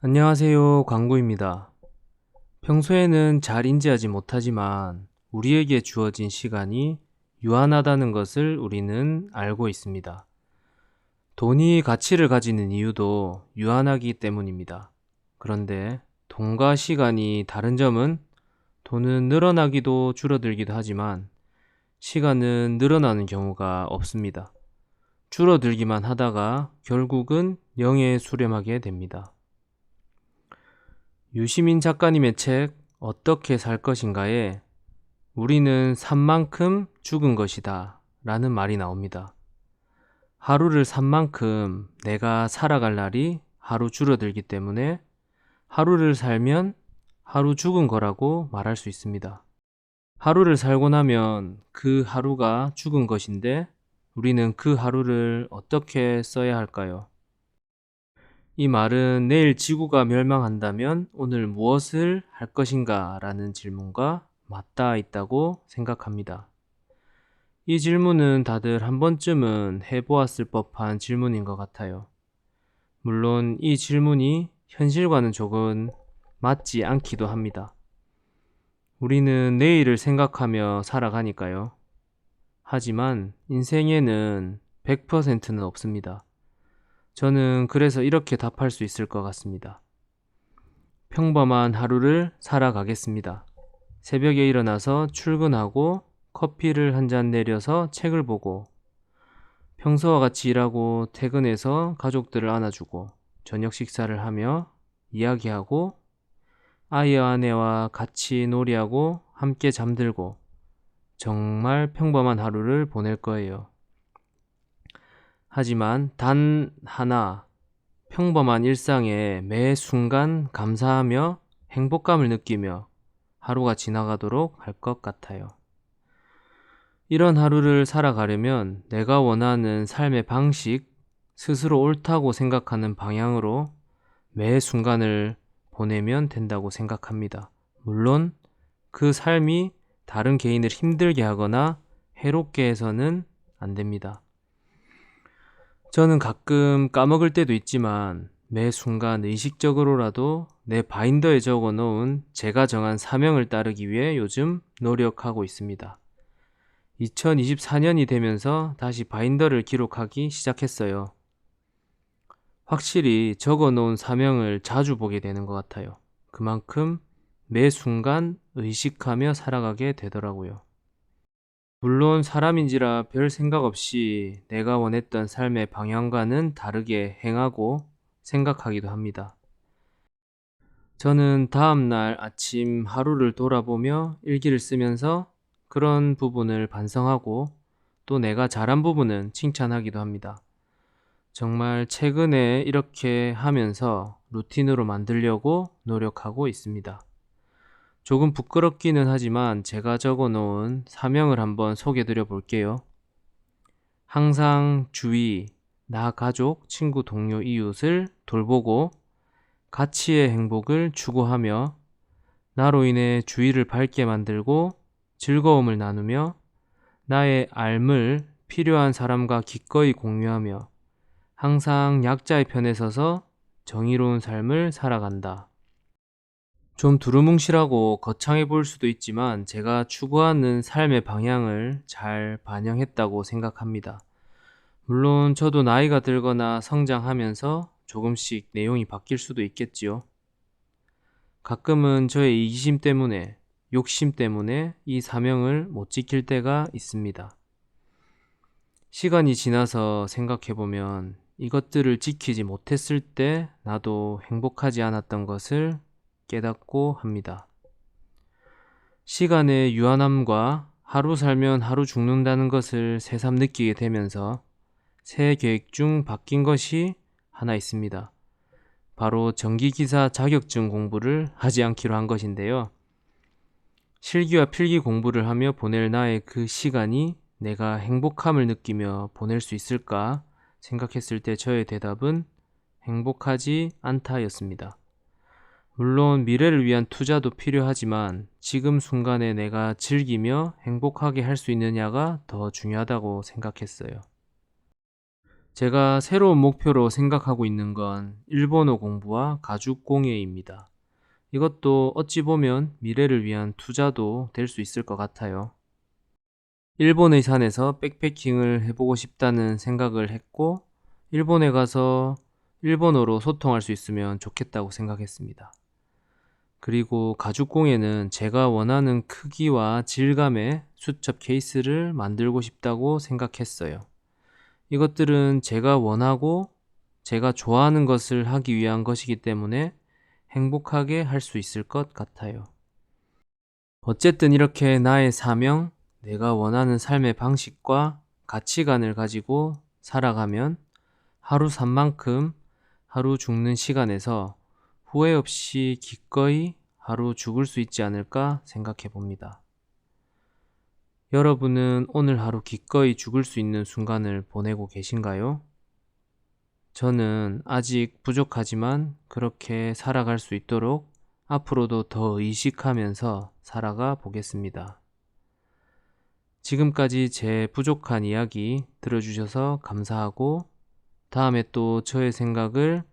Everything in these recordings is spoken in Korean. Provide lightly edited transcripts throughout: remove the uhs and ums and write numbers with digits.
안녕하세요. 광구입니다. 평소에는 잘 인지하지 못하지만 우리에게 주어진 시간이 유한하다는 것을 우리는 알고 있습니다. 돈이 가치를 가지는 이유도 유한하기 때문입니다. 그런데 돈과 시간이 다른 점은 돈은 늘어나기도 줄어들기도 하지만 시간은 늘어나는 경우가 없습니다. 줄어들기만 하다가 결국은 0에 수렴하게 됩니다. 유시민 작가님의 책 어떻게 살 것인가에 우리는 산 만큼 죽은 것이다 라는 말이 나옵니다. 하루를 산 만큼 내가 살아갈 날이 하루 줄어들기 때문에 하루를 살면 하루 죽은 거라고 말할 수 있습니다. 하루를 살고 나면 그 하루가 죽은 것인데 우리는 그 하루를 어떻게 써야 할까요? 이 말은 내일 지구가 멸망한다면 오늘 무엇을 할 것인가 라는 질문과 맞닿아 있다고 생각합니다. 이 질문은 다들 한 번쯤은 해보았을 법한 질문인 것 같아요. 물론 이 질문이 현실과는 조금 맞지 않기도 합니다. 우리는 내일을 생각하며 살아가니까요. 하지만 인생에는 100%는 없습니다. 저는 그래서 이렇게 답할 수 있을 것 같습니다. 평범한 하루를 살아가겠습니다. 새벽에 일어나서 출근하고 커피를 한 잔 내려서 책을 보고 평소와 같이 일하고 퇴근해서 가족들을 안아주고 저녁 식사를 하며 이야기하고 아이와 아내와 같이 놀이하고 함께 잠들고 정말 평범한 하루를 보낼 거예요. 하지만 단 하나 평범한 일상에 매 순간 감사하며 행복감을 느끼며 하루가 지나가도록 할 것 같아요. 이런 하루를 살아가려면 내가 원하는 삶의 방식, 스스로 옳다고 생각하는 방향으로 매 순간을 보내면 된다고 생각합니다. 물론 그 삶이 다른 개인을 힘들게 하거나 해롭게 해서는 안 됩니다. 저는 가끔 까먹을 때도 있지만 매 순간 의식적으로라도 내 바인더에 적어 놓은 제가 정한 사명을 따르기 위해 요즘 노력하고 있습니다. 2024년이 되면서 다시 바인더를 기록하기 시작했어요. 확실히 적어 놓은 사명을 자주 보게 되는 것 같아요. 그만큼 매 순간 의식하며 살아가게 되더라고요. 물론 사람인지라 별 생각 없이 내가 원했던 삶의 방향과는 다르게 행하고 생각하기도 합니다. 저는 다음날 아침 하루를 돌아보며 일기를 쓰면서 그런 부분을 반성하고 또 내가 잘한 부분은 칭찬하기도 합니다. 정말 최근에 이렇게 하면서 루틴으로 만들려고 노력하고 있습니다. 조금 부끄럽기는 하지만 제가 적어 놓은 사명을 한번 소개해 드려 볼게요. 항상 주위, 나 가족, 친구, 동료, 이웃을 돌보고 가치의 행복을 추구하며 나로 인해 주위를 밝게 만들고 즐거움을 나누며 나의 삶을 필요한 사람과 기꺼이 공유하며 항상 약자의 편에 서서 정의로운 삶을 살아간다. 좀 두루뭉실하고 거창해 보일 수도 있지만 제가 추구하는 삶의 방향을 잘 반영했다고 생각합니다. 물론 저도 나이가 들거나 성장하면서 조금씩 내용이 바뀔 수도 있겠지요. 가끔은 저의 이기심 때문에, 욕심 때문에 이 사명을 못 지킬 때가 있습니다. 시간이 지나서 생각해보면 이것들을 지키지 못했을 때 나도 행복하지 않았던 것을 깨닫고 합니다. 시간의 유한함과 하루 살면 하루 죽는다는 것을 새삼 느끼게 되면서 새 계획 중 바뀐 것이 하나 있습니다. 바로 전기기사 자격증 공부를 하지 않기로 한 것인데요. 실기와 필기 공부를 하며 보낼 나의 그 시간이 내가 행복함을 느끼며 보낼 수 있을까 생각했을 때 저의 대답은 행복하지 않다였습니다. 물론 미래를 위한 투자도 필요하지만 지금 순간에 내가 즐기며 행복하게 할 수 있느냐가 더 중요하다고 생각했어요. 제가 새로운 목표로 생각하고 있는 건 일본어 공부와 가죽 공예입니다. 이것도 어찌 보면 미래를 위한 투자도 될 수 있을 것 같아요. 일본의 산에서 백패킹을 해보고 싶다는 생각을 했고, 일본에 가서 일본어로 소통할 수 있으면 좋겠다고 생각했습니다. 그리고 가죽 공예는 제가 원하는 크기와 질감의 수첩 케이스를 만들고 싶다고 생각했어요. 이것들은 제가 원하고 제가 좋아하는 것을 하기 위한 것이기 때문에 행복하게 할 수 있을 것 같아요. 어쨌든 이렇게 나의 사명, 내가 원하는 삶의 방식과 가치관을 가지고 살아가면 하루 산 만큼 하루 죽는 시간에서 후회 없이 기꺼이 하루 죽을 수 있지 않을까 생각해 봅니다. 여러분은 오늘 하루 기꺼이 죽을 수 있는 순간을 보내고 계신가요? 저는 아직 부족하지만 그렇게 살아갈 수 있도록 앞으로도 더 의식하면서 살아가 보겠습니다. 지금까지 제 부족한 이야기 들어주셔서 감사하고 다음에 또 저의 생각을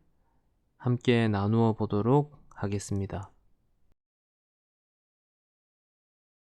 함께 나누어 보도록 하겠습니다.